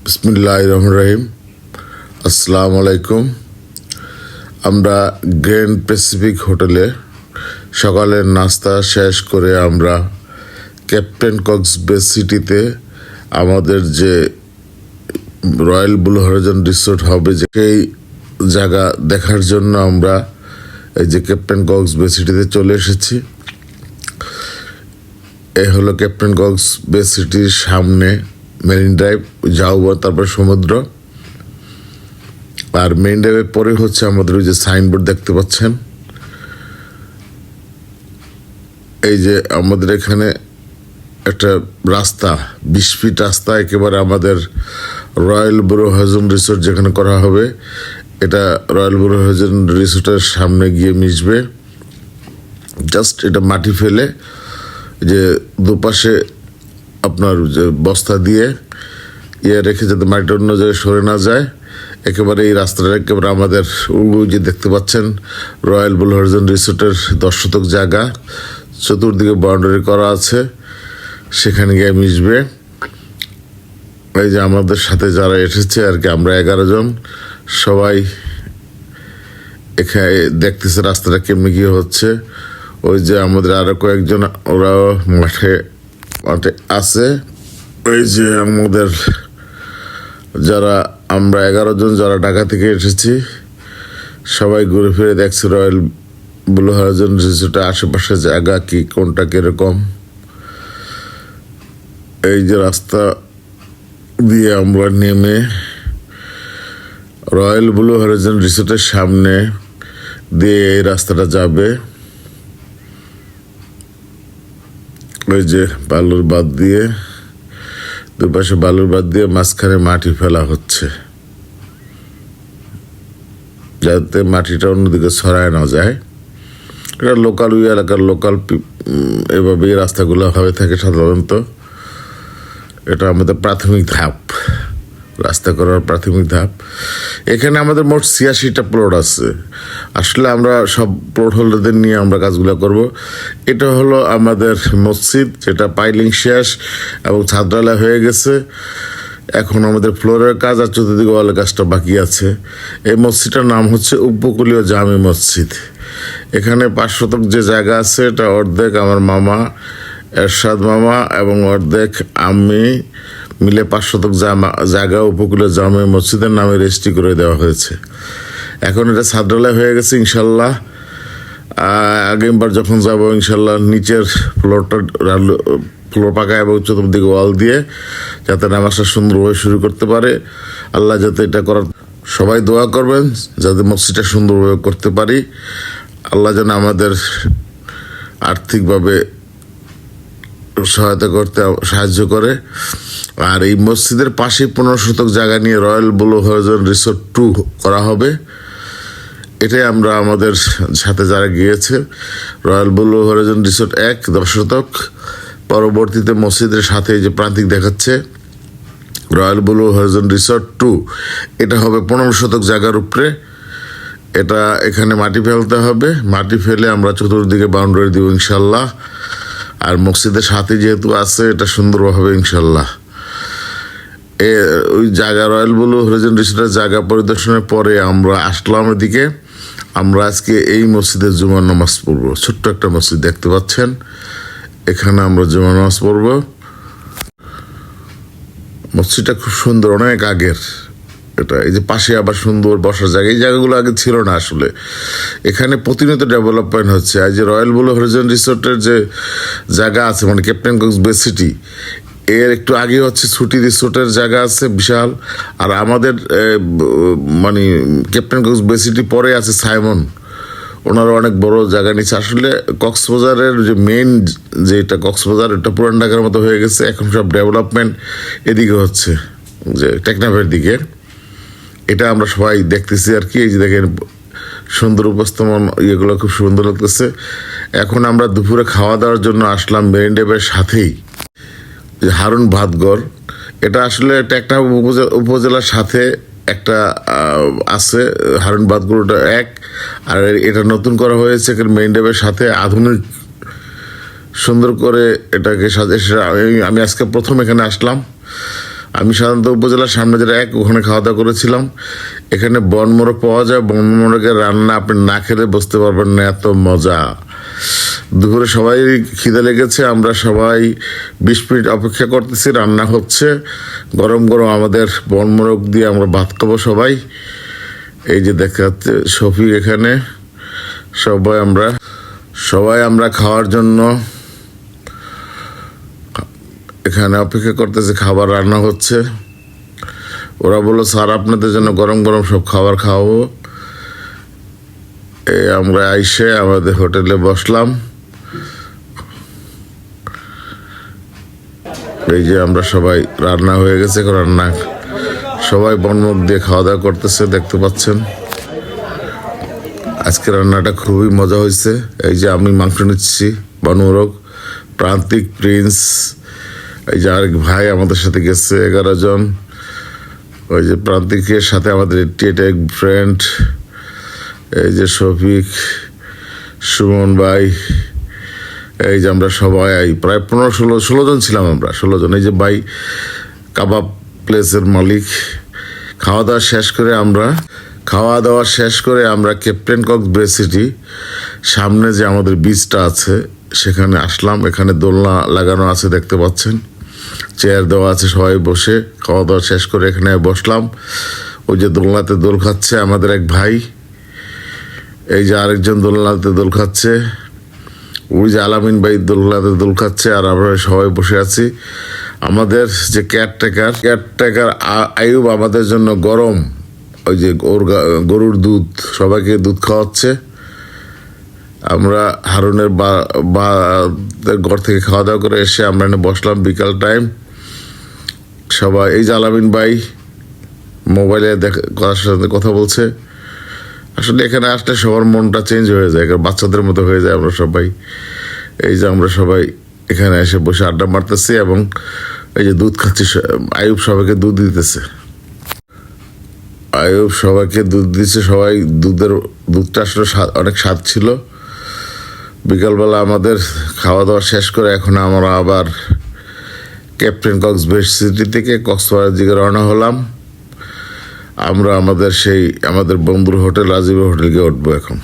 বিসমিল্লাহির রহমানির রহিম। আসসালামু আলাইকুম। আমরা গ্র্যান্ড প্যাসিফিক হোটেলে সকালের নাস্তা শেষ করে আমরা ক্যাপ্টেন কক্স বে সিটিতে আমাদের যে রয়্যাল ব্লু হরাইজন রিসোর্ট হবে, সেই জায়গা দেখার জন্য আমরা এই যে ক্যাপ্টেন কক্স বে সিটিতে চলে এসেছি। এ হলো ক্যাপ্টেন কক্স বে সিটির সামনে মেরিন ড্রাইভ, ঝাউবন, তারপর সমুদ্র। আর মেরিন ড্রাইভের পরে হচ্ছে আমাদের ওই যে সাইনবোর্ড দেখতে পাচ্ছেন। এই যে আমাদের এখানে একটা রাস্তা, 20 ফিট রাস্তা, একেবারে আমাদের রয়্যাল ব্লু হরাইজন রিসোর্ট যেখানে করা হবে, এটা রয়্যাল ব্লু হরাইজন রিসোর্টের সামনে গিয়ে মিশবে। জাস্ট এটা মাটি ফেলে যে দুপাশে আপনার যে বস্তা দিয়ে রেখে যাতে মাটিটা অন্য জায়গায় সরে না যায়, একেবারে এই রাস্তাটা একেবারে আমাদের যে দেখতে পাচ্ছেন রয়্যাল ব্লু হরাইজন রিসোর্টের 10 শতক জায়গা, চতুর্দিকে বাউন্ডারি করা আছে, সেখানে গিয়ে মিশবে। এই যে আমাদের সাথে যারা এসেছে আর কি, আমরা 11 জন, সবাই এখানে দেখতেছে রাস্তাটা কেমনি কি হচ্ছে। ওই যে আমাদের আরো কয়েকজন ওরাও মাঠে আছে। এই যে আমাদের যারা আমরা 11 জন যারা ঢাকা থেকে এসেছি, সবাই ঘুরে ফিরে দেখছে রয়্যাল ব্লু হরাইজন রিসোর্টের আশেপাশে জায়গা কি, কোনটা কিরকম। এই যে রাস্তা দিয়ে আমরা নেমে রয়্যাল ব্লু হরাইজন রিসোর্টের সামনে দিয়ে এই রাস্তাটা যাবে। ওই যে বালুর বাদ দিয়ে, দুপাশে বালুর বাদ দিয়ে মাঝখানে মাটি ফেলা হচ্ছে, যাতে মাটিটা অন্যদিকে ছড়ায় না যায়। এটা লোকাল ওই এলাকার লোকাল এভাবে এই রাস্তাগুলো হয়ে থাকে সাধারণত। এটা আমাদের প্রাথমিক ধাপ, রাস্তা করার প্রাথমিক ধাপ। এখানে আমাদের মোট 86টা প্লট আছে। আসলে আমরা সব প্লট হোল্ডারদের নিয়ে আমরা কাজগুলো করব। এটা হলো আমাদের মসজিদ, যেটা পাইলিং শেষ এবং ছাদঢালাই হয়ে গেছে। এখন আমাদের ফ্লোরের কাজ আর চতুর্দিকে ওয়ালের কাজটা বাকি আছে। এই মসজিদটার নাম হচ্ছে উপকূলীয় জামে মসজিদ। এখানে 5 শতক যে জায়গা আছে, এটা অর্ধেক আমার মামা এরশাদ মামা এবং অর্ধেক আমি মিলে 5 শতক জায়গা উপকূলীয় জামে মসজিদের নামে রেজিস্ট্রি করে দেওয়া হয়েছে। এখন এটা ছাদঢালাই হয়ে গেছে ইনশাল্লাহ। আগেরবার যখন যাব ইনশাল্লাহ নিচের ফ্লোর পাকা এবং চতুর্দিকে ওয়াল দিয়ে যাতে নামাজটা সুন্দরভাবে শুরু করতে পারে। আল্লাহ যাতে এটা করার, সবাই দোয়া করবেন যাতে মসজিদটা সুন্দরভাবে করতে পারি। আল্লাহ যেন আমাদের আর্থিকভাবে সহায়তা করতে সাহায্য করে। আর এই মসজিদের পাশে 15 শতক জায়গা নিয়ে রয়্যাল ব্লু হরাইজন রিসোর্ট 2 করা হবে। এটাই আমরা আমাদের সাথে যারা গিয়েছে, রয়্যাল ব্লু হরাইজন রিসোর্ট 1 10 শতক, পরবর্তীতে মসজিদের সাথে যে প্রান্তিক দেখাচ্ছে রয়্যাল ব্লু হরাইজন রিসোর্ট 2, এটা হবে 15 শতক জায়গার উপরে। এটা এখানে মাটি ফেলতে হবে, মাটি ফেলে আমরা চতুর্দিকে বাউন্ডারি দিব ইনশাল্লাহ। আর মসজিদের সাথে যেহেতু আছে, এটা সুন্দরভাবে ইনশাল্লাহ। ওই জায়গা রয়্যাল ব্লু হরাইজন রিসোর্টের জায়গা পরিদর্শনের পরে আমরা আসলাম এদিকে। আমরা আজকে এই মসজিদে জুমার নামাজ পড়বো। ছোট্ট একটা মসজিদ দেখতে পাচ্ছেন, এখানে আমরা জুমার নামাজ পড়বো। মসজিদটা খুব সুন্দর, অনেক আগের এটা। এই যে পাশে আবার সুন্দর বসার জায়গা, এই জায়গাগুলো আগে ছিল না আসলে। এখানে প্রতিনিয়ত ডেভেলপমেন্ট হচ্ছে। এই যে রয়্যাল ব্লু হরাইজন রিসোর্টের যে জায়গা আছে, মানে ক্যাপ্টেন কক্স বে সিটি, এর একটু আগে হচ্ছে ছুটি রিসোর্টের জায়গা আছে বিশাল। আর আমাদের মানে ক্যাপ্টেন কক্স বে সিটি পরে আছে সাইমন, ওনারা অনেক বড় জায়গা নিচ্ছে। আসলে কক্সবাজারের যে মেইন যেটা কক্সবাজার, এটা পুরান ঢাকার মতো হয়ে গেছে। এখন সব ডেভেলপমেন্ট এদিকে হচ্ছে, যে টেকনাফের দিকে। এটা আমরা সবাই দেখতেছি আর কি। এই যে দেখেন সুন্দর উপস্থাপন, ইয়েগুলো খুব সুন্দর লাগতেছে। এখন আমরা দুপুরে খাওয়া দাওয়ার জন্য আসলাম মেরিন ড্রাইভের সাথেই হারুন ভাতঘর। এটা আসলে টেকনাফ উপজেলার সাথে একটা আছে হারুন ভাতঘরটা 1, আর এটা নতুন করা হয়েছে মেরিন ড্রাইভের সাথে, আধুনিক সুন্দর করে এটাকে সাজিয়ে। আমি আজকে প্রথম এখানে আসলাম। আমি সাধারণত উপজেলার সামনে যেটা ওখানে খাওয়া দাওয়া করেছিলাম। এখানে বনমোরগ পাওয়া যায়, বনমোরগের রান্না আপনি না খেলে বুঝতে পারবেন না, এত মজা। দুপুরে সবাই খিদে লেগেছে, আমরা সবাই 20 মিনিট অপেক্ষা করতেছি, রান্না হচ্ছে গরম গরম। আমাদের বনমোরগ দিয়ে আমরা ভাত খাবো সবাই। এই যে দেখা যাচ্ছে শফিক এখানে, সবাই আমরা খাওয়ার জন্য এখানে অপেক্ষা করতেছে, খাবার রান্না হচ্ছে। ওরা বললো স্যার আপনাদের জন্য গরম গরম সব খাবার খাওয়াবো। আমরা আইসে আমাদের হোটেলে বসলাম। এই যে আমরা সবাই, রান্না হয়ে গেছে, রান্না সবাই বনমুখ দিয়ে খাওয়া দাওয়া করতেছে, দেখতে পাচ্ছেন। আজকে রান্নাটা খুবই মজা হয়েছে। এই যে আমি মাংস নিচ্ছি বনমোরগ, প্রান্তিক, প্রিন্স, এই যে আরেক ভাই আমাদের সাথে গেছে, 11 জন। ওই যে প্রান্তিকের সাথে আমাদের এক ফ্রেন্ড, এই যে শফিক, সুমন ভাই, এই যে আমরা সবাই প্রায় 15-16 জন ছিলাম আমরা, 16 জন। এই যে ভাই কাবাব প্লেসের মালিক। খাওয়া দাওয়া শেষ করে আমরা ক্যাপ্টেন কক্সবাজার সিটি সামনে যে আমাদের বিচটা আছে সেখানে আসলাম। এখানে দোলনা লাগানো আছে, দেখতে পাচ্ছেন, চেয়ার দেওয়া আছে, সবাই বসে খাওয়া দাওয়া শেষ করে এখানে বসলাম। ওই যে দোলনাতে দোল খাচ্ছে আমাদের এক ভাই, এই যে আরেকজন দোলনাতে দোল খাচ্ছে, ওই যে আলামিন ভাই দোলনাতে দোল খাচ্ছে, আর আমরা সবাই বসে আছি। আমাদের যে কেয়ারটেকার আয়ুব আমাদের জন্য গরম ওই যে গরুর দুধ, সবাইকে দুধ খাওয়াচ্ছে। আমরা হারুনের ঘর থেকে খাওয়া দাওয়া করে এসে আমরা এনে বসলাম বিকাল টাইম সবাই। এই যে আলামিন ভাই মোবাইলে সাথে কথা বলছে। আসলে এখানে আসলে সবার মনটা চেঞ্জ হয়ে যায়, বাচ্চাদের মতো হয়ে যায় আমরা সবাই। এই যে আমরা সবাই এখানে এসে বসে আড্ডা মারতেছি এবং এই যে দুধ খাচ্ছি। আয়ুব সবাইকে দুধ দিতেছে, সবাই দুধটা আসলে অনেক স্বাদ ছিল। বিকালবেলা আমাদের খাওয়া দাওয়া শেষ করে এখন আমরা আবার ক্যাপ্টেন কক্সবাজার সিটি থেকে কক্সবাজার দিকে রওনা হলাম। আমরা আমাদের বন্ধুর হোটেল রাজীবের হোটেল গিয়ে উঠবো এখন।